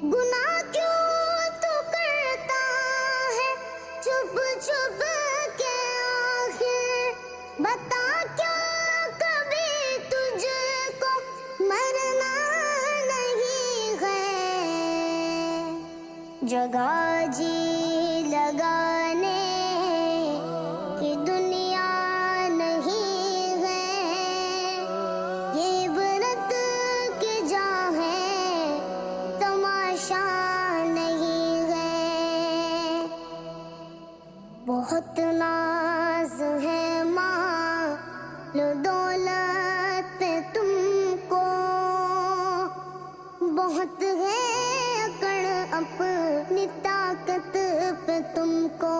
گناہ کیوں تو کرتا ہے چھپ چھپ کے آخر، بتا کیا کبھی تجھ کو مرنا نہیں ہے؟ جگہ جی لگانے کی دنیا نہیں ہے، یہ عبرت کی جا ہے تماشا نہیں ہے۔ بہت ناز ہے مال و دولت پہ تم کو، بہت ہے اکڑ اپنی طاقت پہ تم کو۔